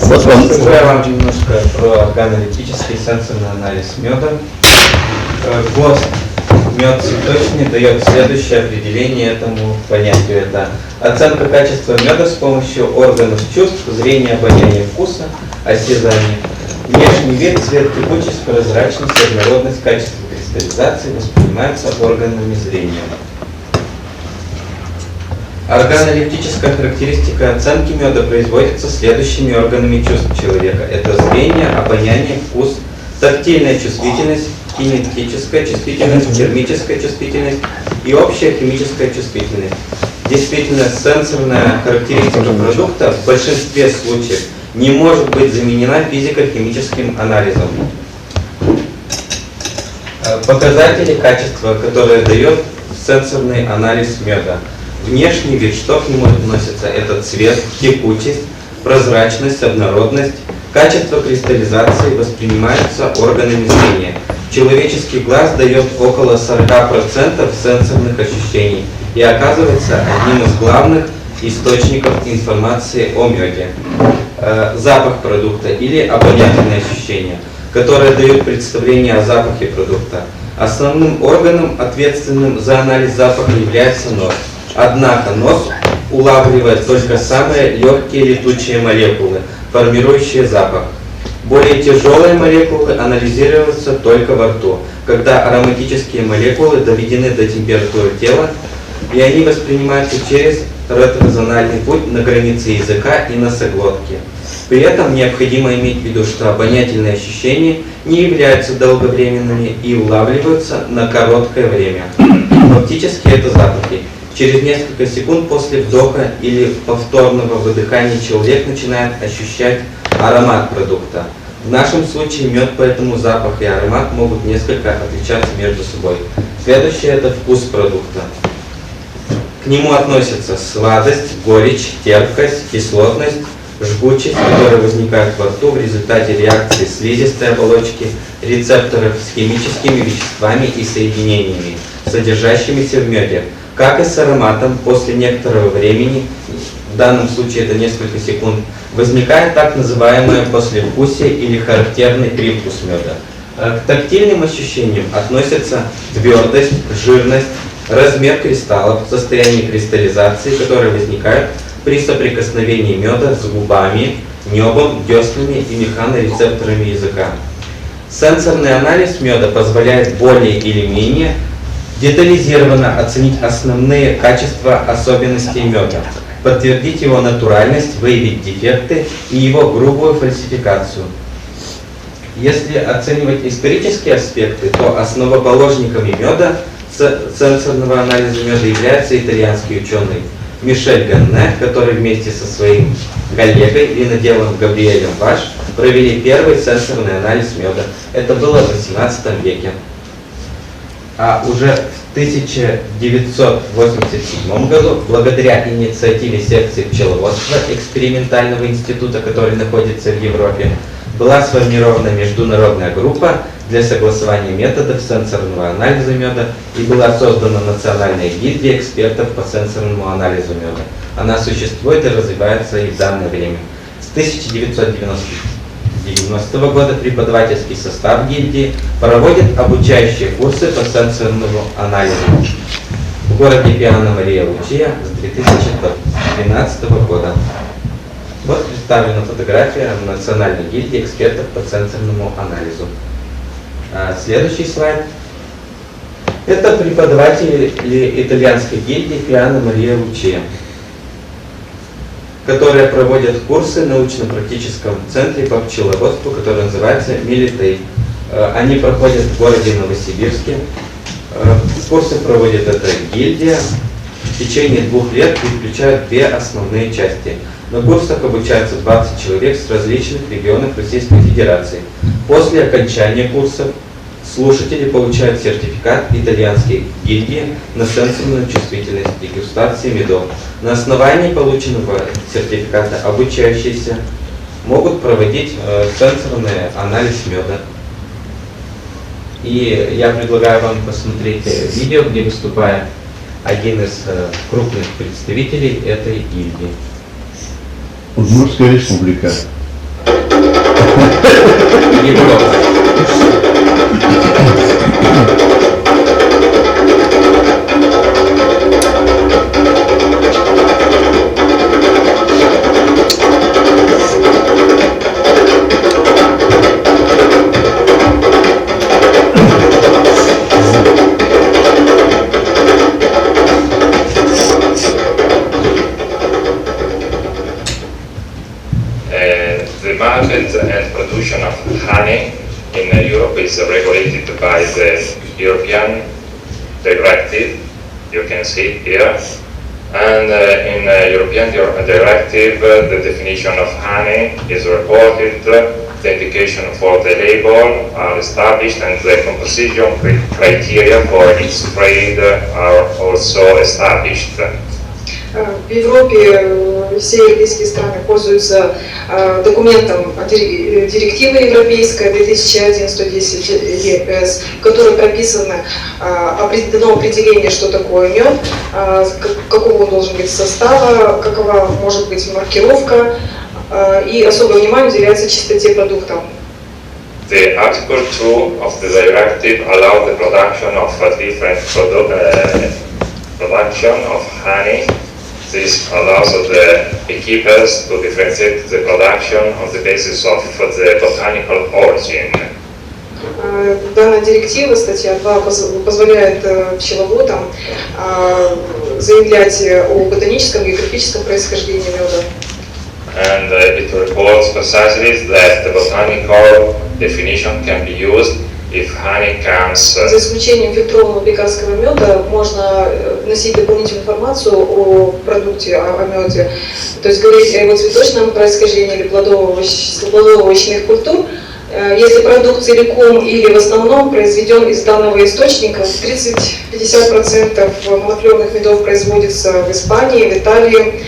Вот вам. Расскажу я вам немножко про органолептический сенсорный анализ меда. ГОСТ мед цветочный дает следующее определение этому понятию. Это оценка качества меда с помощью органов чувств, зрения, обоняния, вкуса, осязания. Внешний вид, цвет, текучесть, прозрачность, однородность, качество кристаллизации воспринимаются органами зрения. Органолептическая характеристика оценки меда производится следующими органами чувств человека. Это зрение, обоняние, вкус, тактильная чувствительность, кинетическая чувствительность, термическая чувствительность и общая химическая чувствительность. Действительно, сенсорная характеристика продукта в большинстве случаев не может быть заменена физико-химическим анализом. Показатели качества, которые дает сенсорный анализ меда. Внешний вид, что к нему относится, это цвет, текучесть, прозрачность, однородность, качество кристаллизации воспринимаются органами зрения. Человеческий глаз дает около 40% сенсорных ощущений и оказывается одним из главных источников информации о меде. Запах продукта или обонятельные ощущения, которые дают представление о запахе продукта. Основным органом, ответственным за анализ запаха, является нос. Однако нос улавливает только самые легкие летучие молекулы, формирующие запах. Более тяжелые молекулы анализируются только во рту, когда ароматические молекулы доведены до температуры тела, и они воспринимаются через ретрозональный путь на границе языка и носоглотки. При этом необходимо иметь в виду, что обонятельные ощущения не являются долговременными и улавливаются на короткое время. Фактически это запахи. Через несколько секунд после вдоха или повторного выдыхания человек начинает ощущать аромат продукта. В нашем случае мед, поэтому запах и аромат могут несколько отличаться между собой. Следующее – это вкус продукта. К нему относятся сладость, горечь, терпкость, кислотность, жгучесть, которые возникают во рту в результате реакции слизистой оболочки рецепторов с химическими веществами и соединениями, содержащимися в меде. Как и с ароматом, после некоторого времени, в данном случае это несколько секунд, возникает так называемое послевкусие или характерный привкус меда. К тактильным ощущениям относятся твердость, жирность, размер кристаллов, состояние кристаллизации, которые возникают при соприкосновении меда с губами, небом, деснами и механорецепторами языка. Сенсорный анализ меда позволяет более или менее детализированно оценить основные качества особенностей меда, подтвердить его натуральность, выявить дефекты и его грубую фальсификацию. Если оценивать исторические аспекты, то основоположниками меда, сенсорного анализа меда, является итальянский ученый Мишель Ганне, который вместе со своим коллегой, виноделом Габриэлем Баш, провели первый сенсорный анализ меда. Это было в XVIII веке. А уже в 1987 году, благодаря инициативе секции пчеловодства экспериментального института, который находится в Европе, была сформирована международная группа для согласования методов сенсорного анализа меда и была создана Национальная гильдия экспертов по сенсорному анализу меда. Она существует и развивается и в данное время. С 1990 года преподавательский состав гильдии проводит обучающие курсы по сенсорному анализу в городе Пиано-Мария-Лучия с 2012 года. Вот представлена фотография Национальной гильдии экспертов по сенсорному анализу. Следующий слайд. Это преподаватели итальянской гильдии Пиано-Мария-Лучия, которые проводят курсы в научно-практическом центре по пчеловодству, который называется Милитей. Они проходят в городе Новосибирске. Курсы проводит эта гильдия. В течение 2 лет и включают 2 основные части. На курсах обучаются 20 человек с различных регионов Российской Федерации. После окончания курсов слушатели получают сертификат итальянской гильдии на сенсорную чувствительность дегустации медов. На основании полученного сертификата обучающиеся могут проводить сенсорный анализ меда. И я предлагаю вам посмотреть видео, где выступает один из крупных представителей этой гильдии. Удмуртская республика. Неплохо. The market and production of honey in Europe is regulated by the European directive, you can see here. And in European directive, the definition of honey is reported, the indication for the label are established, and the composition criteria for its trade are also established. В Европе все европейские страны пользуются документом директивы европейской 2001/110/ЕС, в которой прописано дано определение, что такое мед, какого он должен быть состава, какова может быть маркировка, и особое внимание уделяется чистоте продукта. The Article 2 of the directive allows the production of different production of honey. This allows the beekeepers to differentiate the production on the basis of the botanical origin. Данная директива, статья 2, позволяет пчеловодам заявлять о ботаническом и географическом происхождении меда. And it reports precisely that the botanical definition can be used if honey comes. За исключением фильтрованного пекарского меда можно вносить дополнительную информацию о продукте, о меде, то есть говорить о его цветочном происхождении или плодово-овощных культур. Если продукт целиком или в основном произведен из данного источника, 30-50% монофлерных медов производится в Испании, в Италии.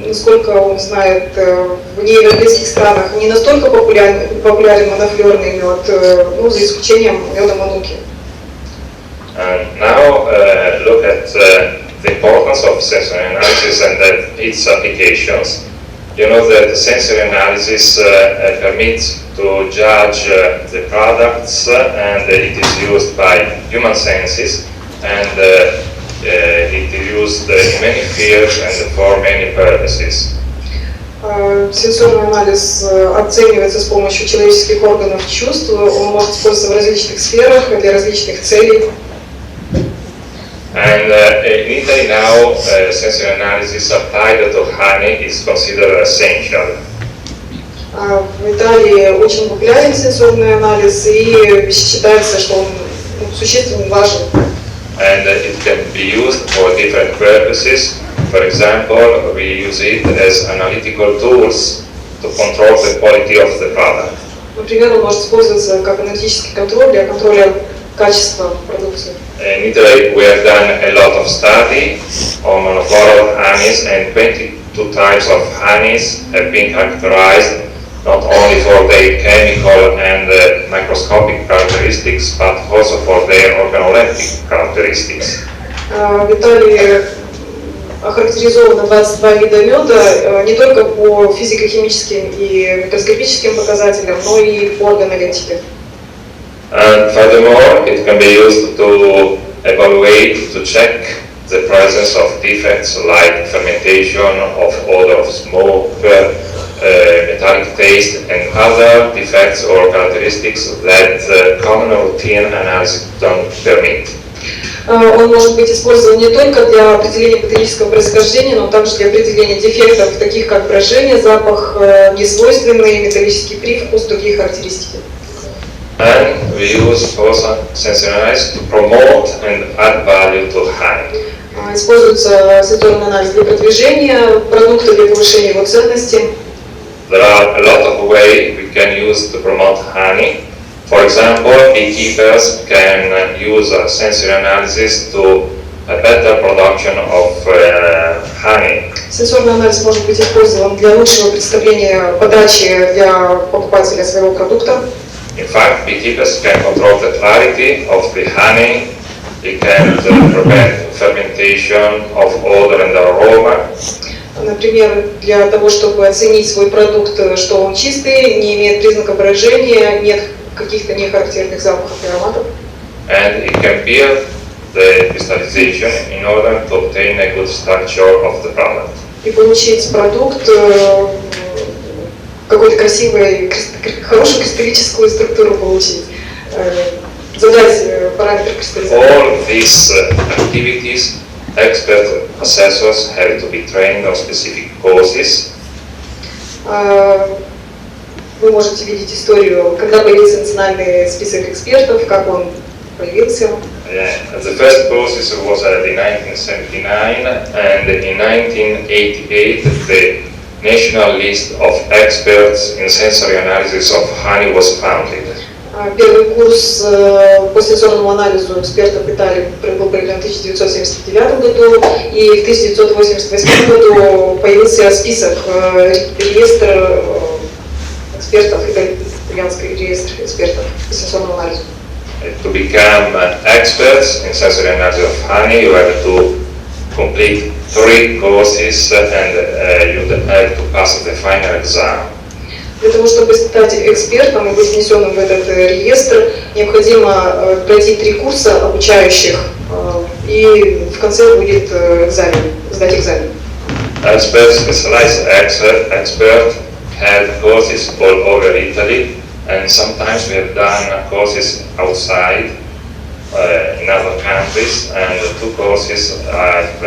Насколько он знает, в неевропейских странах не настолько популярен монофлерный мед, за исключением меда Мануки. Now look at the importance of sensory analysis and its applications. You know that sensory analysis permits to judge the products, and it is used by human senses, and it is used in many fields and for many purposes. Сенсорный анализ оценивается с помощью человеческих органов чувств, он может использоваться в различных сферах для различных целей. And in Italy now, sensory analysis applied to honey is considered essential. В Италии очень популярен сенсорный анализ и считается, что он существенно важен. And it can be used for different purposes. For example, we use it as analytical tools to control the quality of the product. Например, он может использоваться как аналитический контроль для контроля качества продукции. In Italy, we have done a lot of study on monofloral honeys, and 22 types of honeys have been characterized not only for their chemical and microscopic characteristics, but also for their organoleptic characteristics. В Италии охарактеризовано 22 вида меда не только по физико-химическим и микроскопическим показателям, но и по органолептике. And furthermore, it can be used to evaluate, to check the presence of defects like fermentation, of odor of smoke, metallic taste, and other defects or characteristics that common routine analysis don't permit. Он может быть использован не только для определения ботанического происхождения, но также для определения дефектов, таких как брожение, запах, несвойственный металлический привкус, другие характеристики. And we use also sensory analysis to promote and add value to honey. Используется сенсорный анализ для продвижения продукта, для повышения его ценности. There are a lot of ways we can use to promote honey. For example, beekeepers can use sensory analysis to a better production of honey. Сенсорный анализ может быть использован для лучшего представления подачи для покупателя своего продукта. In fact, beekeepers can control the clarity of the honey. They can prevent fermentation of odor and aroma. Например, для того, чтобы оценить свой продукт, что он чистый, не имеет признаков брожения, нет каких-то нехарактерных запахов и ароматов. And it can bear the crystallization in order to obtain a good structure of the product. И получить продукт, какой-то красивый, хорошую кристаллическую структуру получить, задать параметр кристаллизации. All these activities, expert assessors have to be trained on specific courses. Вы можете видеть историю, когда появился национальный список экспертов, как он появился. The first process was in 1979, and in 1988 the national list of experts in sensory analysis of honey was founded. Первый курс по сенсорному анализу экспертов Италии был проведен в 1979 году, и в 1988 году появился список, реестр экспертов, итальянский реестр экспертов по сенсорному анализу. To become experts in sensory analysis of honey, you have to complete 3 courses and you have to pass the final exam. Для того, чтобы стать экспертом и быть внесенным в этот реестр, необходимо пройти 3 курса обучающих, и в конце будет экзамен, сдать экзамен. Experts, specialized expert have courses all over Italy, and sometimes we have done courses outside in other countries, and 2 courses I've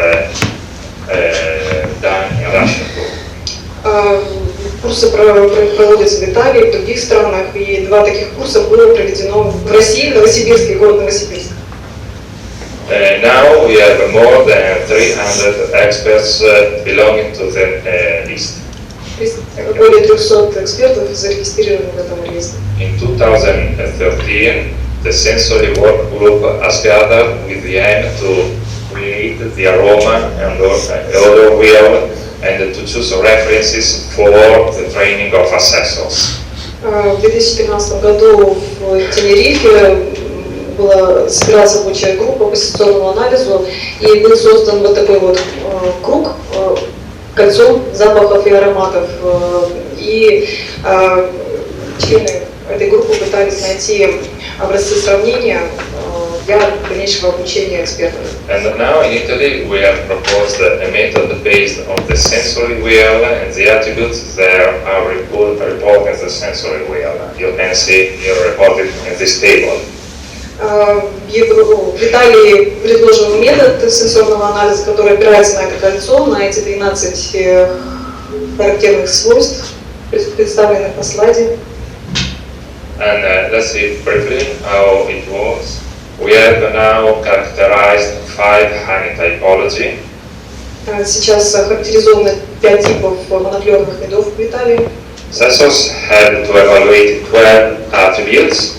done in Russia too. Курсы проводятся в Италии, в других странах, и 2 таких курса было проведено в России, в Новосибирске, город Новосибирск. Now we have more than 300 experts belonging to the list. Более 300 экспертов зарегистрированы в этом реестре. In 2013, the sensory work group has gathered with the aim to create the aroma and odor wheel and to choose references for the training of assessors. В 2013 году в Тенерифе собиралась рабочая группа по сенсорному анализу, и был создан вот такой вот круг, кольцо запахов и ароматов. И члены этой группы пытались найти образцы сравнения для дальнейшего обучения экспертов. And now in Italy we have proposed a method based on the sensory wheel, and the attributes there are reported in the sensory wheel. You can see here reported in this table. В Италии предложен метод сенсорного анализа, который опирается на это кольцо, на эти 13 характерных свойств, представленных на слайде. And let's see briefly how it was. We have now characterized 5 honey typology. Сейчас характеризовано 5 типов моноклёрных медов в Италии. Assessors had to evaluate 12 attributes,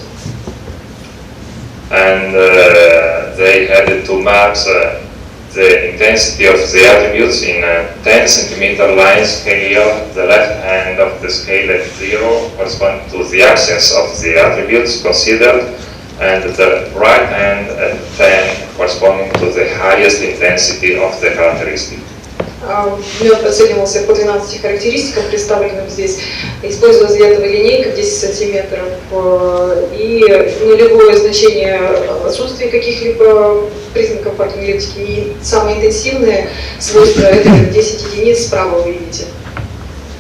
and they had to map the intensity of the attributes in a 10 centimeter line scale. The left hand of the scale at 0 corresponds to the absence of the attributes considered, and the right hand at 10 corresponding to the highest intensity of the characteristic. Мед оценивался по 12 характеристикам, представленным здесь. Использовалась для этого линейка в 10 сантиметров, и нулевое значение отсутствия каких-либо признаков парогенетики, и самые интенсивные свойства — это 10 единиц, справа вы видите.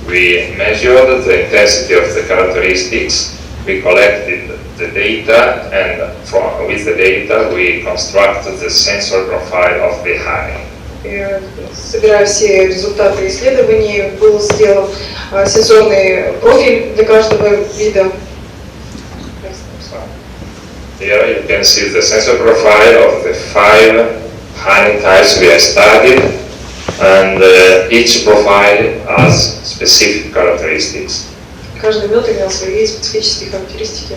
We measured the intensity of the characteristics, we collected the data, and with the data we constructed the sensor profile of the honey. Собирая все результаты исследований, был сделан сенсорный профиль для каждого вида. Here you can see the sensor profile of the 5 honey types we have studied, and each profile has specific characteristics. Каждый мед имел свои специфические характеристики.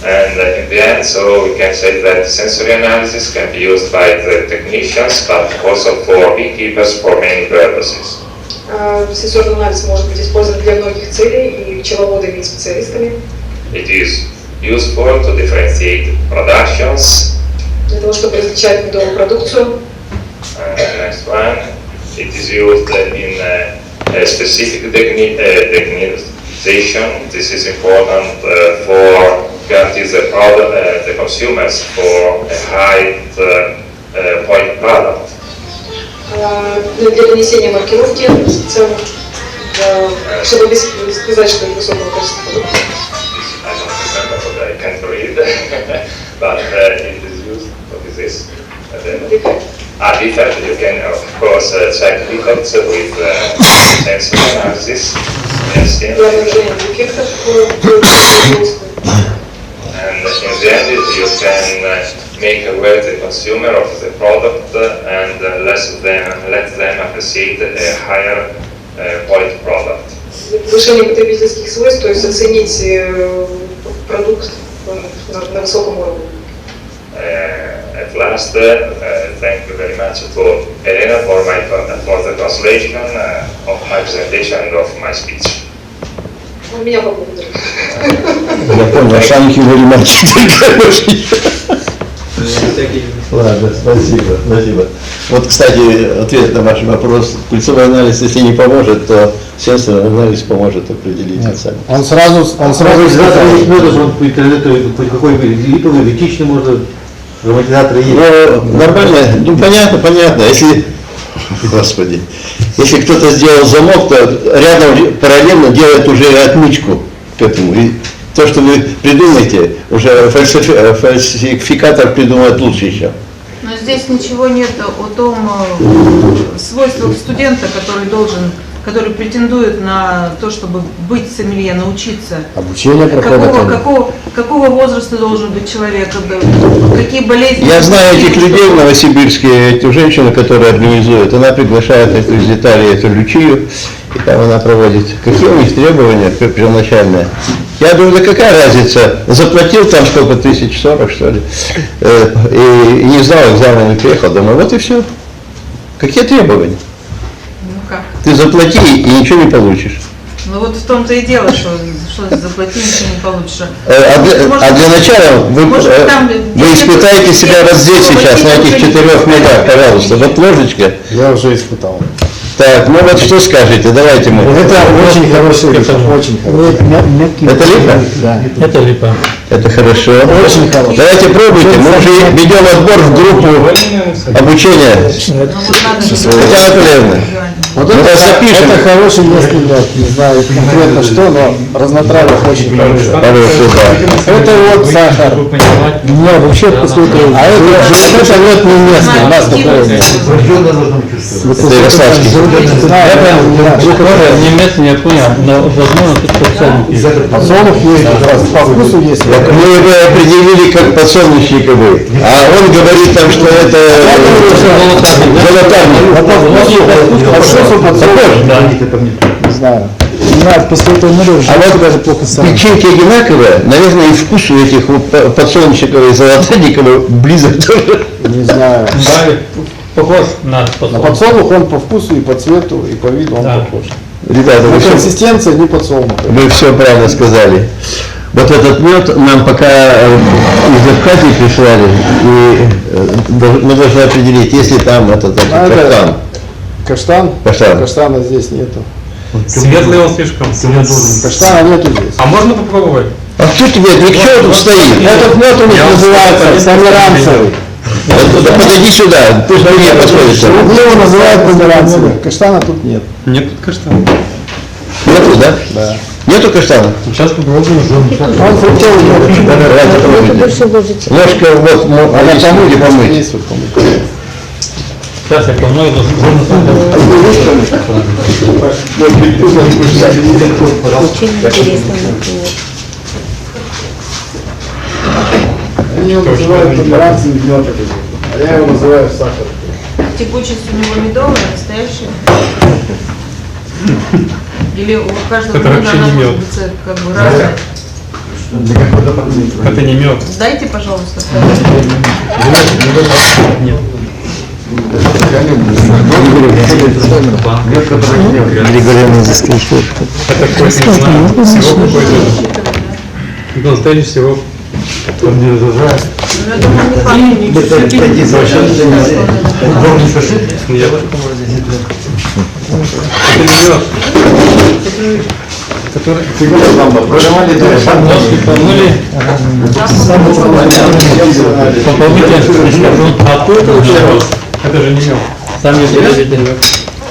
And in the end, so we can say that sensory analysis can be used by the technicians, but also for beekeepers for many purposes. Сенсорный анализ может быть использован для многих целей и пчеловодами, и специалистами. It is useful to differentiate productions. Для того, чтобы различать медовую продукцию. Next one. It is used in a specific technician. This is important for guarantee the consumers for a high point product. Для нанесения маркировки специально, чтобы сказать, что это высокого качества продукта. I don't remember what I can't read, but it is used. What is this? Defect. You can of course check defects with sensor analysis. Yes, Для обнаружения дефектов в производстве. And in the end, you can make aware the consumer of the product and let them appreciate a higher quality product. Для повышения потребительских свойств, то есть оценить продукт на высоком уровне. At last, thank you very much to Elena for the translation of my presentation and of my speech. Меня поблагодарили. Я понял, thank you very much. Ладно, спасибо. Вот, кстати, ответ на ваш вопрос. Пульсовой анализ, если не поможет, то сенсорный анализ поможет определить цену. Он сразу меда, по интернету, какой липовый, литичный можно, ароматизаторы есть. Ну, нормально, ну понятно. Если, господи, если кто-то сделал замок, то рядом параллельно делает уже отмычку к этому. И то, что вы придумаете, уже фальсификатор придумает лучше еще. Но здесь ничего нет о том свойствах студента, который претендует на то, чтобы быть сомелье, научиться. Обучение проходит. Какого возраста должен быть человек, какие болезни. Я знаю этих людей в Новосибирске, эту женщину, которая организует, она приглашает эту из Италии, эту Лючию, и там она проводит. Какие у них требования первоначальные? Я думаю, да какая разница, заплатил там сколько, 1040, что ли, и не сдал экзамен и приехал домой, вот и все. Какие требования? Ну как? Ты заплати и ничего не получишь. Ну вот в том-то и дело, что заплати, ничего не получишь. А для начала вы испытаете себя вот здесь сейчас, на этих 4 медах, пожалуйста, вот ложечка. Я уже испытал. Так, ну вот что скажете, давайте мы. Это очень хороший липа, очень хороший. Это липа? Да. Это липа. Это хорошо. Очень хороший. Давайте пробуйте, мы уже ведем отбор в группу обучения. Татьяна Анатольевна, Вот мы вас запишем. это хороший местный мед, не знаю конкретно что, но разнотравье очень хороший. Хорошо, да. Это вот сахар. Не, вообще посмотрим. А это мед не местный, у нас такое нет. Это Ярославский. Это не местный, я понял, но возможно тут подсолнух есть. Подсолнух есть, по вкусу есть. Мы его определили как подсолнечниковый, а он говорит нам, что это золотарник. Не знаю. Не знаю, после этого меда А вот даже плохо стало. печеньки одинаковые, наверное, и вкус у этих подсолнечниковых и золотарниковых близок тоже. Не знаю. Похож на На подсолнух. подсолнух он по вкусу и по цвету, и по виду он Да. похож. Ребята, Но консистенция не подсолнуха. вы все правильно сказали. Вот этот мед нам пока из Абхазии прислали, и мы должны определить, если там этот А, да. каштан. Каштан? Каштан. Каштана здесь нету. Светлый он слишком. Каштана нету здесь. А можно попробовать? А тут нет, ничего тут стоит. Этот мед у них называется померанцевый. Да подойди сюда, ты же мне подходишь. Углы его называют померанцевый. Каштана тут нет. Нет, каштан. Нету, да? Да. Нету каштана? Сейчас попробуем. Он фруктовый мед. Давайте попробуйте. Ложка вот, она помыть и помыть. Есть вот помыть. Сейчас я помою, должен Они его называют померанцевый мед. А я его называю сахар. Текучесть у него медовая, настоящая? Или у каждого Это меда вообще она не может мед. быть как бы разная? Это не мед. Дайте, пожалуйста, Нет. Григорьевна изыскал что? Это какой-то, не знаю, сироп какой-то. Да, настоящий сироп. Он не разжижает. я думаю, не пахнет. Нет. Ножки помыли. Пополните. А кто это вообще? Это же не мед. Сам не завезете мед.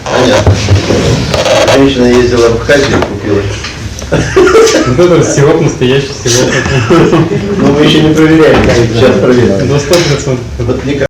Понятно. Женщина ездила в Абхазию, купила. Вот это сироп, настоящий сироп. Но мы еще не проверяем. Сейчас проверим. До 100%. Вот